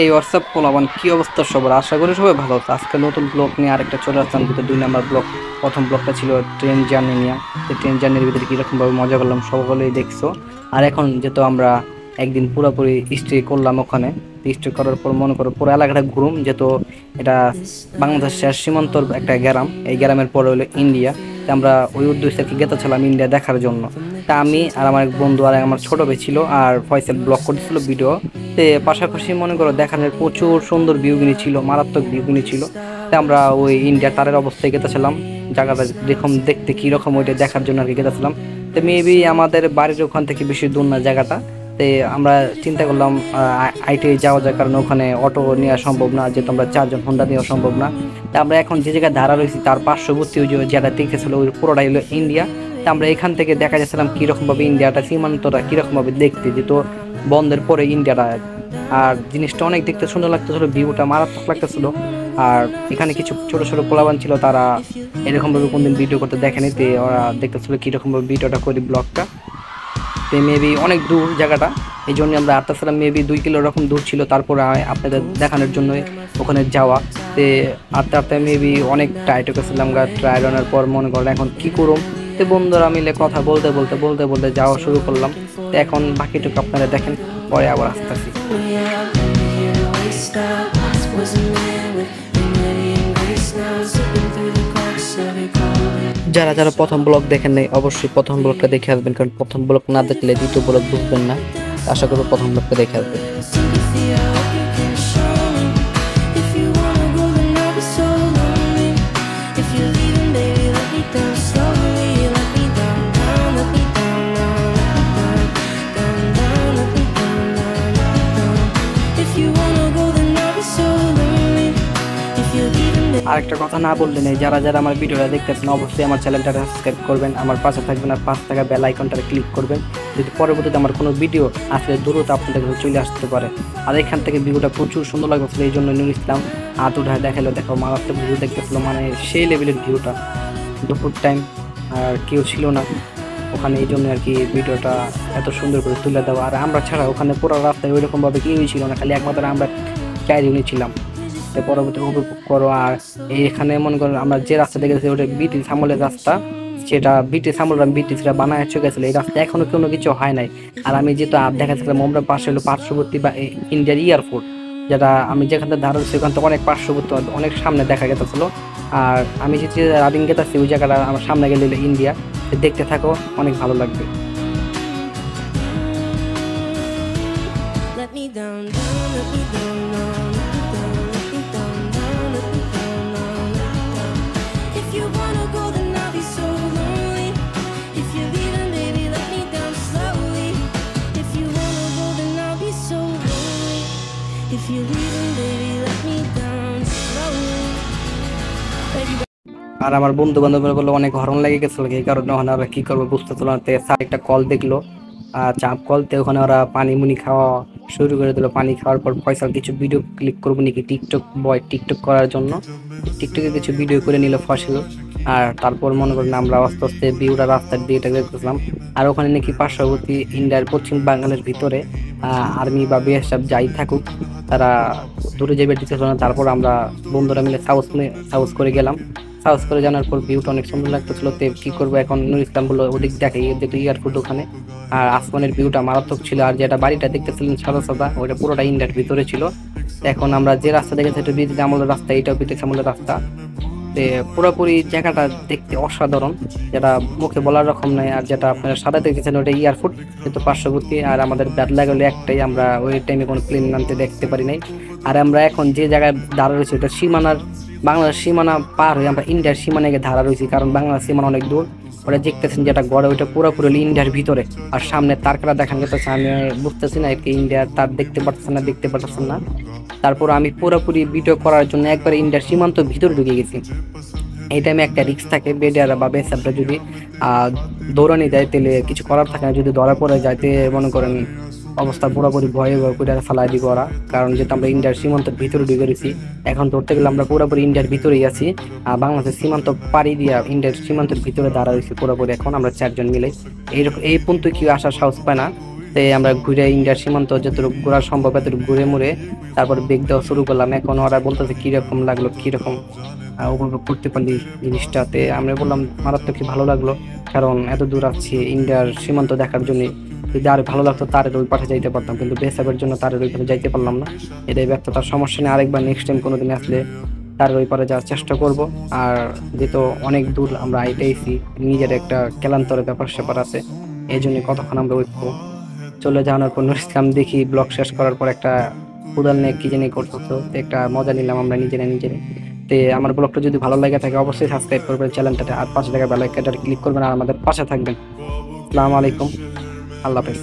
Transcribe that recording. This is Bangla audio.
এই হোয়াটসঅ্যাপ পোলাবান কি অবস্থা সবার, আশা করি সবাই ভালো আছে। আজকে নতুন ব্লগ নিয়ে আরেকটা চলে আসলাম, যেটা 2 নাম্বার ব্লগ। প্রথম ব্লগটা ছিল ট্রেন জার্নি নিয়ে। ট্রেন জার্নির ভিতরে কীরকমভাবে মজা করলাম সকলেই দেখছো। আর এখন যেহেতু আমরা একদিন পুরোপুরি স্টে করলাম ওখানে, স্টে করার পর মনে করো পুরো এলাকাটা ঘুরুম, যেহেতু এটা বাংলাদেশের সীমান্তর একটা গ্রাম। এই গ্রামের পরে হলো ইন্ডিয়া। তা আমরা ওই উদ্দেশ্যে আর কি গেতেছিলাম ইন্ডিয়া দেখার জন্য। তা আমি আর আমার এক বন্ধু আর আমার ছোট ভাই ছিল, আর ফয়সাল ব্লগ করতেছিল ভিডিও। তে পাশাপাশি মনে করো দেখানোর প্রচুর সুন্দর ভিউগুলি ছিল, মারাত্মক ভিউগুলি ছিল। তা আমরা ওই ইন্ডিয়া তারের অবস্থায় গেতেছিলাম, জায়গাটা দেখুন দেখতে কীরকম ওইটা দেখার জন্য আর কি গেতেছিলাম। তো মেবি আমাদের বাড়ির ওখান থেকে বেশি দূর না জায়গাটা। তে আমরা চিন্তা করলাম আইটে যাওয়া যায়, কারণ ওখানে অটো নেওয়া সম্ভব না, যেহেতু আমরা 4 জন, হোন্ডা নেওয়া সম্ভব না। তা আমরা এখন যে জায়গায় ধারা রয়েছি তার পার্শ্ববর্তী ওই যেটা দেখতেছিল ওই পুরোটাই হলো ইন্ডিয়া। তা আমরা এখান থেকে দেখা যাচ্ছিলাম কীরকমভাবে ইন্ডিয়াটা সীমান্তটা কীরকমভাবে দেখতে যেত বন্ধের পরে ইন্ডিয়াটা। আর জিনিসটা অনেক দেখতে সুন্দর লাগতেছিল, ভিউটা মারাত্মক লাগতেছিল। আর এখানে কিছু ছোট ছোট পোলাবান ছিল, তারা এরকমভাবে কোনদিন ভিডিও করতে দেখেনি, তে ওরা দেখতেছিল কীরকমভাবে ভিডিওটা করি ব্লগটা। তো মেবি অনেক দূর জায়গাটা, এই জন্য আমরা আসতেছিলাম, মেবি 2 কিলো এরকম দূর ছিল। তারপরে আপনাদের দেখানোর জন্য ওখানে যাওয়া। তে আস্তে আস্তে মেবি অনেক টাইট গেছিলাম, ট্রায়াল আনার পর মনে করলাম এখন কি করুম। তো বন্ধুরা মিলে কথা বলতে বলতে বলতে বলতে যাওয়া শুরু করলাম। তো এখন বাকিটুকু আপনারা দেখেন, পরে আবার আসতেছি। যারা যারা প্রথম ব্লগ দেখেন নাই অবশ্যই প্রথম ব্লগটা দেখে আসবেন, কারণ প্রথম ব্লগ না দেখলে দ্বিতীয় ব্লগ বুঝবেন না। আশা করব প্রথম ব্লগটা দেখে আসবেন। আরেকটা কথা না বললে নেই, যারা যারা আমার ভিডিওটা দেখতেছেন অবশ্যই আমার চ্যানেলটা সাবস্ক্রাইব করবেন, আমার পাশে থাকবেন, আর পাশে থাকা বেল আইকনটা ক্লিক করবেন, যদি পরবর্তীতে আমার কোনো ভিডিও আসলে দ্রুত আপনাদের কাছে চলে আসতে পারে। আর এখান থেকে ভিডিওটা প্রচুর সুন্দর লাগতেছিল, এই জন্য নিয়ে নিচ্ছিলাম। হাত উঠায় দেখালো, দেখো মারাত্মক ভিউ দেখতেছিল, মানে সেই লেভেলের ভিউটা। দুপুর টাইম আর কেউ ছিল না ওখানে, এই জন্য আর কি ভিডিওটা এত সুন্দর করে তুলে দেওয়া। আর আমরা ছাড়া ওখানে পুরো রাস্তায় ওইরকমভাবে কেউই ছিল না, খালি একমাত্র আমরা 4 জনই ছিলাম। পরবর্তী উপভোগ করো। আর এখানে মনে করো আমরা যে রাস্তা দেখেছি ওটা ব্রিটিশ আমলের রাস্তা, সেটা ব্রিটিশরা বানায় গেছিল। এই রাস্তা এখনো কোনো কিছু হয় নাই। আর আমি যেহেতু দেখাচ্ছিলাম আমরা পাশে হলো পার্শ্ববর্তী বা ইন্ডিয়ার এয়ারপোর্ট, যেটা আমি যেখান থেকে দাঁড়াচ্ছি ওখান থেকে অনেক পার্শ্ববর্তী, অনেক সামনে দেখা গেছিল। আর আমি যে রানিং গেতাছি ওই জায়গাটা আমার সামনে গেলে ইন্ডিয়া। দেখতে থাকো, অনেক ভালো লাগবে। আর আমার বন্ধু বান্ধবরা বললো অনেক হরণ লেগে গেছিল, এই কারণে ওখানে ওরা কি করবো বুঝতেছিল না। স্যার একটা কল দেখলো, চাপ কলতে ওখানে ওরা পানি মুনি খাওয়া শুরু করে দিল। পানি খাওয়ার পর ফয়সাল কিছু ভিডিও ক্লিক করবো নাকি টিকটক করার জন্য, টিকটকে কিছু ভিডিও করে নিল ফয়সাল। আর তারপর মনে করেন আমরা আস্তে আস্তে ভিউটা রাস্তার দিয়েটা দেখতেছিলাম। আর ওখানে নাকি পার্শ্ববর্তী ইন্ডিয়ার পশ্চিম বাংলার ভিতরে আর্মি বা বিএসএফ যাই থাকুক, তারা দূরে যাবে দিতেছিল না। তারপর আমরা বন্ধুরা মিলে সাউস করে গেলাম। সাউস করে জানার পর ভিউটা অনেক সুন্দর লাগতেছিল। তো কি করবো এখন, নুর ইসলাম বললো ওদিক দেখে, যেহেতু এয়ারপোর্ট ওখানে। আর আসমানের ভিউটা মারাত্মক ছিল। আর যেটা বাড়িটা দেখতেছিলেন সাদা সাদা, ওইটা পুরোটা ইন্ডিয়ার ভিতরে ছিল। এখন আমরা যে রাস্তা দেখেছি এটা ব্রিটিশ আমলের রাস্তা, এটাও ব্রিটিশ আমলের রাস্তা। পুরোপুরি জায়গাটা দেখতে অসাধারণ, যেটা মুখে বলার রকম নাই। আর যেটা আপনারা সাদা দেখেছেন ওটা এয়ারপোর্ট, কিন্তু পার্শ্ববর্তী। আর আমাদের ব্যাড লাগলো একটাই, আমরা ওই টাইমে কোনো প্লেন নামতে দেখতে পারি নাই। আর আমরা এখন যে জায়গায় দাঁড়া রয়েছি ওটা সীমানার, বাংলাদেশ সীমানা পার হয়ে আমরা ইন্ডিয়ার সীমানায় গিয়ে দাঁড়া রয়েছি, কারণ বাংলাদেশ সীমানা অনেক দূর। ওটা দেখতেছেন যেটা গড়ে ওইটা পুরোপুরি ইন্ডিয়ার ভিতরে। আর সামনে তারকারা দেখান গেতেছে, আমি বুঝতেছি না এটি ইন্ডিয়ার তার দেখতে পারতেছেন না। তারপর আমি পুরোপুরি ভিডিও করার জন্য একবার ইন্ডিয়ার সীমান্ত ভিতরে ঢুকে গেছি। এই টাইমে একটা রিস্ক থাকে, বেডিয়ারা বা বেসাবরা যদি দৌড়ানি দেয় তাহলে কিছু করার থাকে না। যদি ধরা পড়ে যাইতে মনে করেন অবস্থা পুরোপুরি ভয়ে করে ফালাই দিব ওরা, কারণ যেহেতু আমরা ইন্ডিয়ার সীমান্তের ভিতরে ঢুকে গেছি। এখন ধরতে গেলে আমরা পুরোপুরি ইন্ডিয়ার ভিতরেই আছি, বাংলাদেশের সীমান্ত পাড়ি দিয়া ইন্ডিয়ার সীমান্তের ভিতরে দাঁড়া রয়েছি পুরোপুরি। এখন আমরা 4 জন মিলে এই পর্যন্ত কেউ আসার সাহস পায় না। তে আমরা ঘুরে ইন্ডিয়ার সীমান্ত যতটুকু ঘোরা সম্ভব এতটুকু ঘুরে মুড়ে তারপর বেগ দেওয়া শুরু করলাম। এখন ওরা বলতেছে কিরকম লাগলো, কিরকম উপভোগ করতে পারলি জিনিসটাতে। আমরা বললাম মারাত্মক ভালো লাগলো, কারণ এত দূর আসছি ইন্ডিয়ার সীমান্ত দেখার জন্য। যদি আর ভালো লাগতো তারের ওই পাশে যাইতে পারতাম, কিন্তু বেসাবের জন্য তারের ওই পাশে যাইতে পারলাম না। এটাই ব্যর্থতার সমস্যা নেই, আরেকবার নেক্সট টাইম কোনোদিন আসলে তারের ওই পারে যাওয়ার চেষ্টা করব। আর যেহেতু অনেক দূর আমরা আইতেইছি, নিজের একটা কেলান্তরের ব্যাপার স্যাপার আছে, এই জন্য কতক্ষণ আমরা ওয়েট করবো। চলে যাওয়ার পর নুর ইসলাম দেখি ব্লগ শেষ করার পর একটা উদাল নিয়ে কি জানি করতেছো, তো একটা মজা নিলাম আমরা নিজেরা নিজেরা। তে আমার ব্লগটা যদি ভালো লাগে থাকে অবশ্যই সাবস্ক্রাইব করবেন চ্যানেলটাতে, আর পাশে থাকা বেল আইকনটা ক্লিক করবেন আর আমাদের পাশে থাকবেন। আসসালামু আলাইকুম, আল্লাহ হাফেজ।